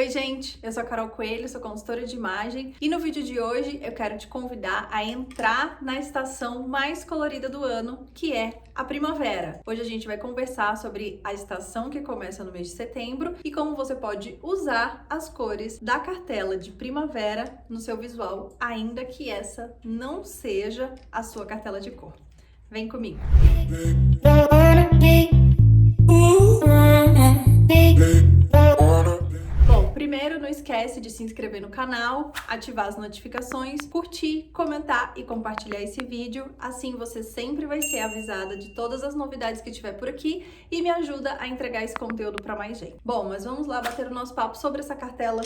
Oi gente, eu sou a Carol Coelho, sou consultora de imagem e no vídeo de hoje eu quero te convidar a entrar na estação mais colorida do ano, que é a primavera. Hoje a gente vai conversar sobre a estação que começa no mês de setembro e como você pode usar as cores da cartela de primavera no seu visual, ainda que essa não seja a sua cartela de cor. Vem comigo! Primeiro, não esquece de se inscrever no canal, ativar as notificações, curtir, comentar e compartilhar esse vídeo. Assim você sempre vai ser avisada de todas as novidades que tiver por aqui e me ajuda a entregar esse conteúdo para mais gente. Bom, mas vamos lá bater o nosso papo sobre essa cartela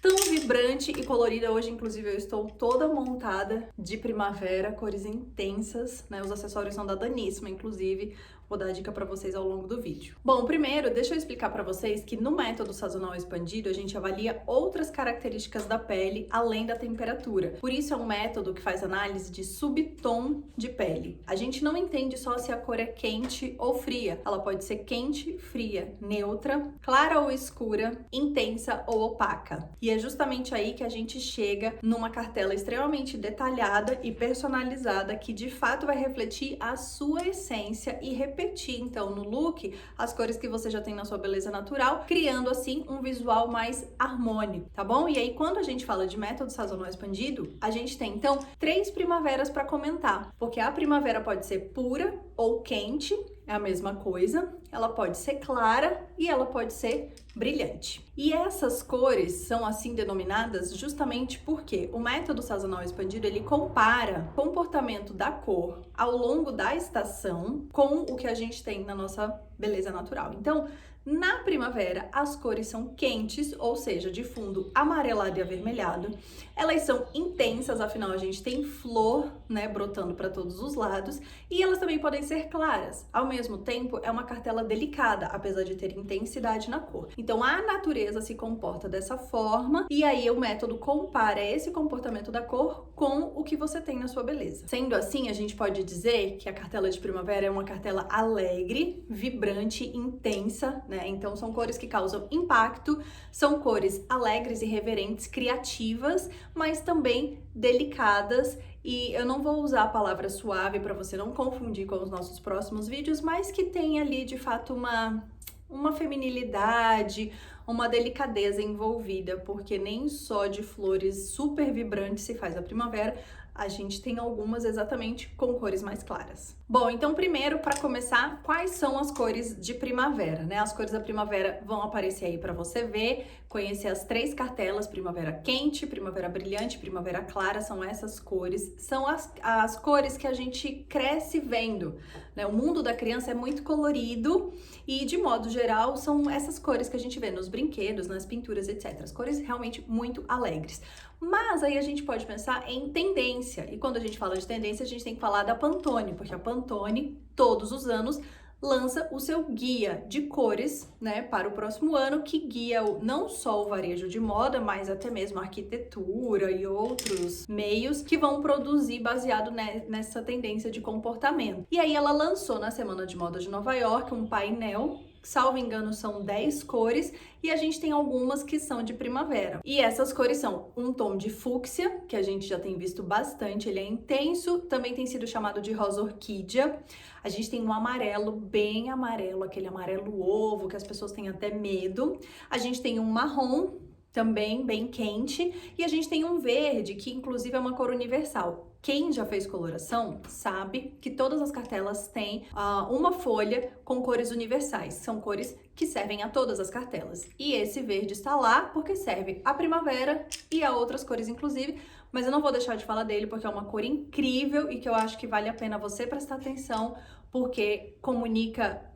tão vibrante e colorida. Hoje, inclusive, eu estou toda montada de primavera, cores intensas, né? Os acessórios são da Danissima, inclusive. Vou dar a dica para vocês ao longo do vídeo. Bom, primeiro, deixa eu explicar para vocês que no método sazonal expandido, a gente avalia outras características da pele além da temperatura. Por isso é um método que faz análise de subtom de pele. A gente não entende só se a cor é quente ou fria. Ela pode ser quente, fria, neutra, clara ou escura, intensa ou opaca. E é justamente aí que a gente chega numa cartela extremamente detalhada e personalizada que de fato vai refletir a sua essência e repetir então no look as cores que você já tem na sua beleza natural, criando assim um visual mais harmônico, tá bom? E aí quando a gente fala de método sazonal expandido, a gente tem então 3 primaveras para comentar, porque a primavera pode ser pura ou quente, é a mesma coisa, ela pode ser clara e ela pode ser brilhante. E essas cores são assim denominadas justamente porque o método sazonal expandido, ele compara o comportamento da cor ao longo da estação com o que a gente tem na nossa beleza natural. Então, na primavera, as cores são quentes, ou seja, de fundo amarelado e avermelhado. Elas são intensas, afinal a gente tem flor, né, brotando para todos os lados, e elas também podem ser claras. Ao mesmo tempo, é uma cartela delicada, apesar de ter intensidade na cor. Então, a natureza se comporta dessa forma, e aí o método compara esse comportamento da cor com o que você tem na sua beleza. Sendo assim, a gente pode dizer que a cartela de primavera é uma cartela alegre, vibrante, intensa, né? Então são cores que causam impacto, são cores alegres, irreverentes, criativas, mas também delicadas. E eu não vou usar a palavra suave para você não confundir com os nossos próximos vídeos, mas que tem ali de fato uma feminilidade, uma delicadeza envolvida, porque nem só de flores super vibrantes se faz a primavera, a gente tem algumas exatamente com cores mais claras. Bom, então primeiro, para começar, quais são as cores de primavera, né? As cores da primavera vão aparecer aí para você ver, conhecer as 3 cartelas: primavera quente, primavera brilhante, primavera clara. São essas cores, são as cores que a gente cresce vendo, né? O mundo da criança é muito colorido e, de modo geral, são essas cores que a gente vê nos brinquedos, nas pinturas, etc. As cores realmente muito alegres. Mas aí a gente pode pensar em tendência, e quando a gente fala de tendência, a gente tem que falar da Pantone, porque a Pantone, todos os anos, lança o seu guia de cores, né, para o próximo ano, que guia não só o varejo de moda, mas até mesmo a arquitetura e outros meios que vão produzir baseado nessa tendência de comportamento. E aí ela lançou na Semana de Moda de Nova York um painel, salvo engano são 10 cores, e a gente tem algumas que são de primavera. E essas cores são um tom de fúcsia, que a gente já tem visto bastante, ele é intenso, também tem sido chamado de rosa orquídea. A gente tem um amarelo, bem amarelo, aquele amarelo ovo, que as pessoas têm até medo. A gente tem um marrom, também bem quente, e a gente tem um verde, que inclusive é uma cor universal. Quem já fez coloração sabe que todas as cartelas têm uma folha com cores universais. São cores que servem a todas as cartelas. E esse verde está lá porque serve à primavera e a outras cores inclusive, mas eu não vou deixar de falar dele porque é uma cor incrível e que eu acho que vale a pena você prestar atenção, porque comunica,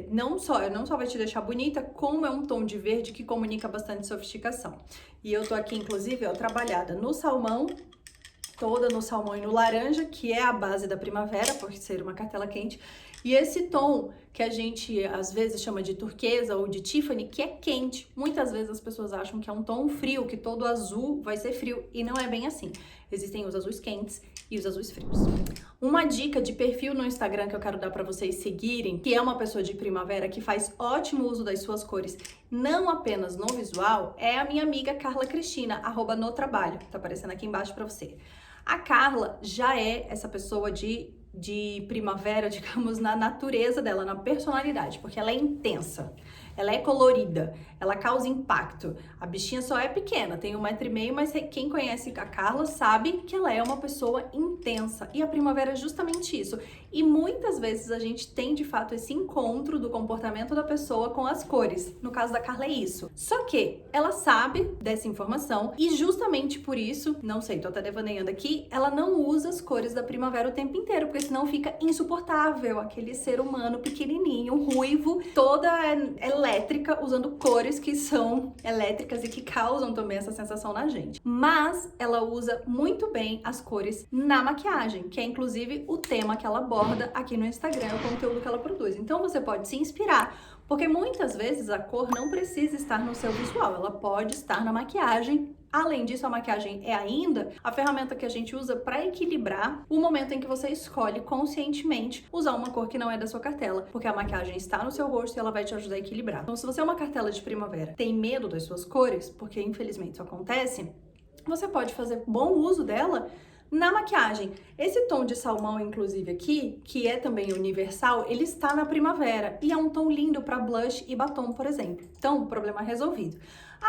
não só vai te deixar bonita, como é um tom de verde que comunica bastante sofisticação. E eu tô aqui, inclusive, ó, trabalhada no salmão, toda no salmão e no laranja, que é a base da primavera, por ser uma cartela quente. E esse tom que a gente às vezes chama de turquesa ou de Tiffany, que é quente. Muitas vezes as pessoas acham que é um tom frio, que todo azul vai ser frio, e não é bem assim. Existem os azuis quentes e os azuis frios. Uma dica de perfil no Instagram que eu quero dar para vocês seguirem, que é uma pessoa de primavera que faz ótimo uso das suas cores, não apenas no visual, é a minha amiga Carla Cristina, @notrabalho, tá aparecendo aqui embaixo para você. A Carla já é essa pessoa de primavera, digamos, na natureza dela, na personalidade, porque ela é intensa, ela é colorida, ela causa impacto. A bichinha só é pequena, tem 1,5 m, mas quem conhece a Carla sabe que ela é uma pessoa intensa. E a primavera é justamente isso. E muitas vezes a gente tem, de fato, esse encontro do comportamento da pessoa com as cores. No caso da Carla é isso. Só que ela sabe dessa informação e justamente por isso, não sei, tô até devaneando aqui, ela não usa as cores da primavera o tempo inteiro, porque senão fica insuportável aquele ser humano pequenininho, ruivo, toda elétrica, usando cores que são elétricas e que causam também essa sensação na gente. Mas ela usa muito bem as cores na maquiagem, que é inclusive o tema que ela aborda aqui no Instagram, o conteúdo que ela produz. Então você pode se inspirar, porque muitas vezes a cor não precisa estar no seu visual, ela pode estar na maquiagem. Além disso, a maquiagem é ainda a ferramenta que a gente usa para equilibrar o momento em que você escolhe conscientemente usar uma cor que não é da sua cartela, porque a maquiagem está no seu rosto e ela vai te ajudar a equilibrar. Então, se você é uma cartela de primavera, tem medo das suas cores, porque infelizmente isso acontece, você pode fazer bom uso dela na maquiagem. Esse tom de salmão, inclusive aqui, que é também universal, ele está na primavera e é um tom lindo para blush e batom, por exemplo. Então, problema resolvido.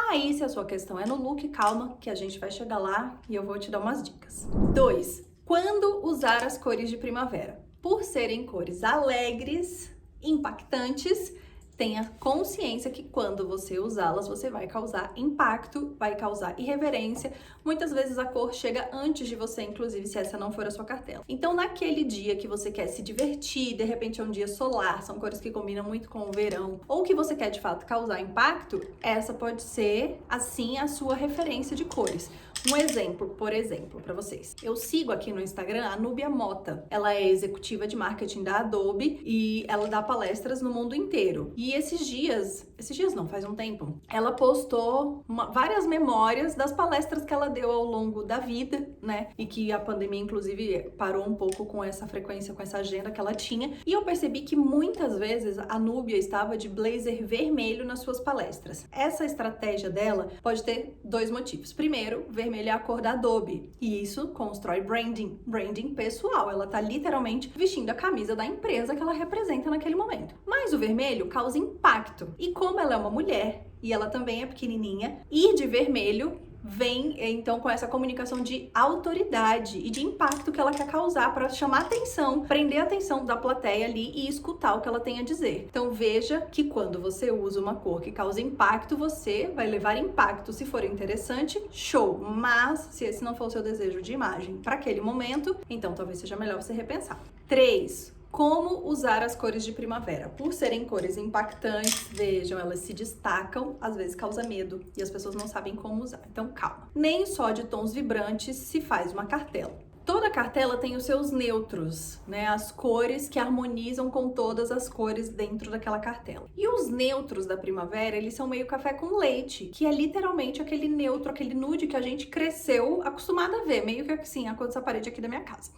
Aí, se a sua questão é no look, calma, que a gente vai chegar lá e eu vou te dar umas dicas. 2. Quando usar as cores de primavera? Por serem cores alegres, impactantes, tenha consciência que quando você usá-las, você vai causar impacto, vai causar irreverência. Muitas vezes a cor chega antes de você, inclusive, se essa não for a sua cartela. Então, naquele dia que você quer se divertir, de repente é um dia solar, são cores que combinam muito com o verão, ou que você quer, de fato, causar impacto, essa pode ser, assim, a sua referência de cores. Um exemplo, por exemplo, para vocês. Eu sigo aqui no Instagram a Núbia Mota. Ela é executiva de marketing da Adobe e ela dá palestras no mundo inteiro. E esses dias não, faz um tempo, ela postou várias memórias das palestras que ela deu ao longo da vida, né? E que a pandemia, inclusive, parou um pouco com essa frequência, com essa agenda que ela tinha. E eu percebi que muitas vezes a Núbia estava de blazer vermelho nas suas palestras. Essa estratégia dela pode ter 2 motivos. Primeiro, vermelho é a cor da Adobe e isso constrói branding pessoal. Ela tá literalmente vestindo a camisa da empresa que ela representa naquele momento. Mas o vermelho causa impacto. E como ela é uma mulher e ela também é pequenininha, ir de vermelho vem então com essa comunicação de autoridade e de impacto que ela quer causar para chamar atenção, prender a atenção da plateia ali e escutar o que ela tem a dizer. Então veja que quando você usa uma cor que causa impacto, você vai levar impacto. Se for interessante, show! Mas se esse não for o seu desejo de imagem para aquele momento, então talvez seja melhor você repensar. 3. Como usar as cores de primavera? Por serem cores impactantes, vejam, elas se destacam, às vezes causa medo e as pessoas não sabem como usar. Então calma. Nem só de tons vibrantes se faz uma cartela. Toda cartela tem os seus neutros, né? As cores que harmonizam com todas as cores dentro daquela cartela. E os neutros da primavera, eles são meio café com leite, que é literalmente aquele neutro, aquele nude que a gente cresceu acostumada a ver, meio que assim, a cor dessa parede aqui da minha casa.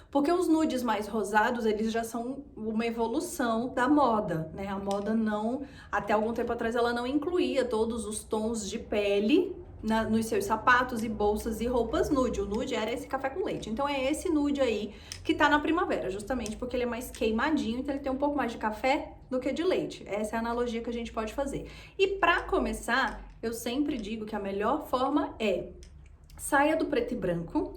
Porque os nudes mais rosados, eles já são uma evolução da moda, né? A moda não, até algum tempo atrás, ela não incluía todos os tons de pele nos seus sapatos e bolsas e roupas nude. O nude era esse café com leite. Então é esse nude aí que tá na primavera, justamente porque ele é mais queimadinho, então ele tem um pouco mais de café do que de leite. Essa é a analogia que a gente pode fazer. E pra começar, eu sempre digo que a melhor forma é saia do preto e branco.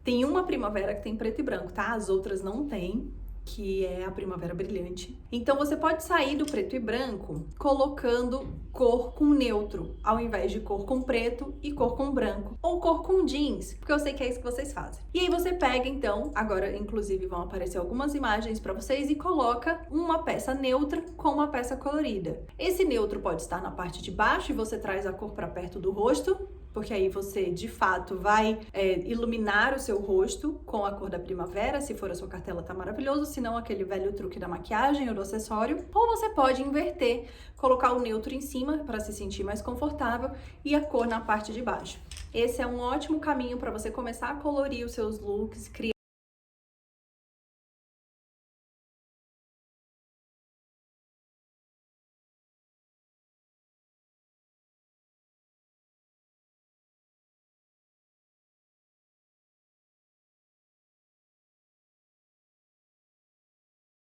Tem uma primavera que tem preto e branco, tá? As outras não tem, que é a primavera brilhante. Então você pode sair do preto e branco colocando cor com neutro, ao invés de cor com preto e cor com branco, ou cor com jeans, porque eu sei que é isso que vocês fazem. E aí você pega então, agora inclusive vão aparecer algumas imagens para vocês, e coloca uma peça neutra com uma peça colorida. Esse neutro pode estar na parte de baixo e você traz a cor para perto do rosto, porque aí você, de fato, vai iluminar o seu rosto com a cor da primavera. Se for a sua cartela, tá maravilhoso. se não aquele velho truque da maquiagem ou do acessório. Ou você pode inverter, colocar o neutro em cima para se sentir mais confortável e a cor na parte de baixo. Esse é um ótimo caminho para você começar a colorir os seus looks, criar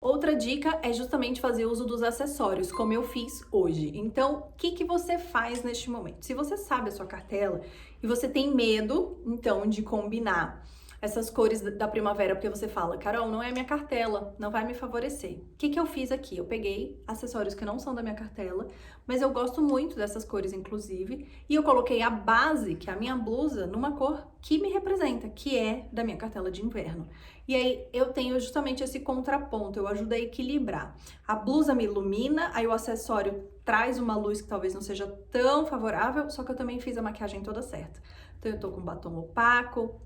Outra dica é justamente fazer uso dos acessórios, como eu fiz hoje. Então, o que você faz neste momento? Se você sabe a sua cartela e você tem medo, então, de combinar essas cores da primavera, porque você fala, Carol, não é minha cartela, não vai me favorecer. O que eu fiz aqui? Eu peguei acessórios que não são da minha cartela, mas eu gosto muito dessas cores, inclusive, e eu coloquei a base, que é a minha blusa, numa cor que me representa, que é da minha cartela de inverno. E aí eu tenho justamente esse contraponto, eu ajudo a equilibrar. A blusa me ilumina, aí o acessório traz uma luz que talvez não seja tão favorável, só que eu também fiz a maquiagem toda certa. Então eu tô com batom opaco,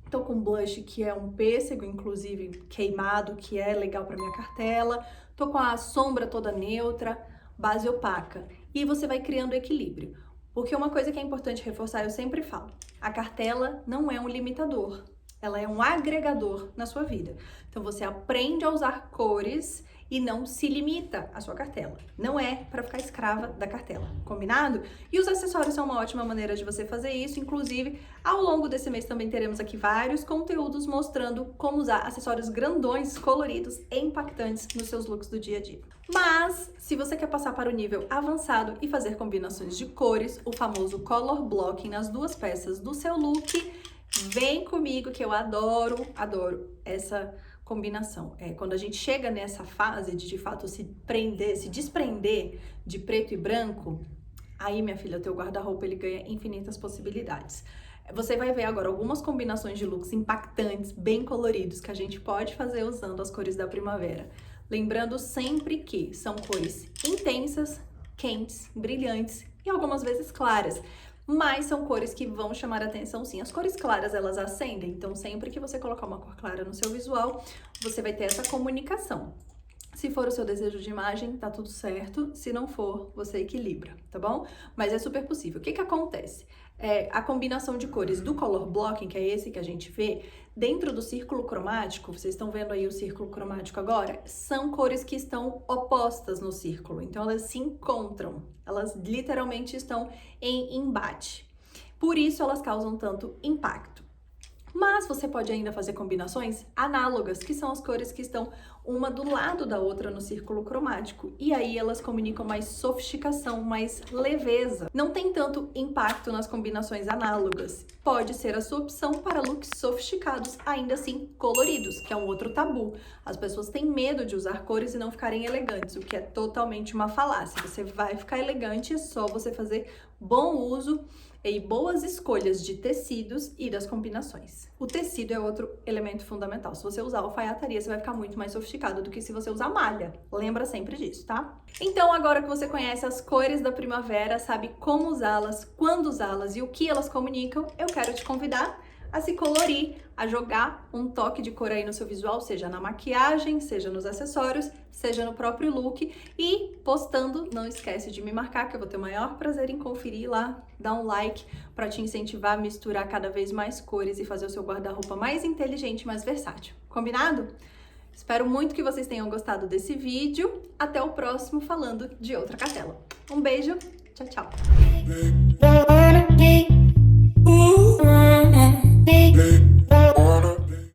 tô com blush que é um pêssego, inclusive queimado, que é legal pra minha cartela. Tô com a sombra toda neutra, base opaca. E você vai criando equilíbrio. Porque uma coisa que é importante reforçar, eu sempre falo, a cartela não é um limitador. Ela é um agregador na sua vida. Então você aprende a usar cores e não se limita à sua cartela. Não é para ficar escrava da cartela, combinado? E os acessórios são uma ótima maneira de você fazer isso. Inclusive, ao longo desse mês também teremos aqui vários conteúdos mostrando como usar acessórios grandões, coloridos e impactantes nos seus looks do dia a dia. Mas, se você quer passar para o nível avançado e fazer combinações de cores, o famoso color blocking nas duas peças do seu look, vem comigo que eu adoro essa combinação. Quando a gente chega nessa fase de fato se desprender de preto e branco, aí, minha filha, o teu guarda-roupa ele ganha infinitas possibilidades. Você vai ver agora algumas combinações de looks impactantes, bem coloridos, que a gente pode fazer usando as cores da primavera. Lembrando sempre que são cores intensas, quentes, brilhantes e algumas vezes claras. Mas são cores que vão chamar a atenção sim. As cores claras, elas acendem, então sempre que você colocar uma cor clara no seu visual, você vai ter essa comunicação. Se for o seu desejo de imagem, tá tudo certo. Se não for, você equilibra, tá bom? Mas é super possível. O que acontece? A combinação de cores do color blocking, que é esse que a gente vê, dentro do círculo cromático, vocês estão vendo aí o círculo cromático agora, são cores que estão opostas no círculo. Então, elas se encontram. Elas literalmente estão em embate. Por isso, elas causam tanto impacto. Mas você pode ainda fazer combinações análogas, que são as cores que estão uma do lado da outra no círculo cromático. E aí elas comunicam mais sofisticação, mais leveza. Não tem tanto impacto nas combinações análogas. Pode ser a sua opção para looks sofisticados, ainda assim coloridos, que é um outro tabu. As pessoas têm medo de usar cores e não ficarem elegantes, o que é totalmente uma falácia. Você vai ficar elegante, é só você fazer bom uso e boas escolhas de tecidos e das combinações. O tecido é outro elemento fundamental. Se você usar alfaiataria, você vai ficar muito mais sofisticado do que se você usar malha. Lembra sempre disso, tá? Então, agora que você conhece as cores da primavera, sabe como usá-las, quando usá-las e o que elas comunicam, eu quero te convidar a se colorir, a jogar um toque de cor aí no seu visual, seja na maquiagem, seja nos acessórios, seja no próprio look. E postando, não esquece de me marcar, que eu vou ter o maior prazer em conferir lá, dar um like para te incentivar a misturar cada vez mais cores e fazer o seu guarda-roupa mais inteligente e mais versátil. Combinado? Espero muito que vocês tenham gostado desse vídeo. Até o próximo falando de outra cartela. Um beijo, tchau, tchau! Hey.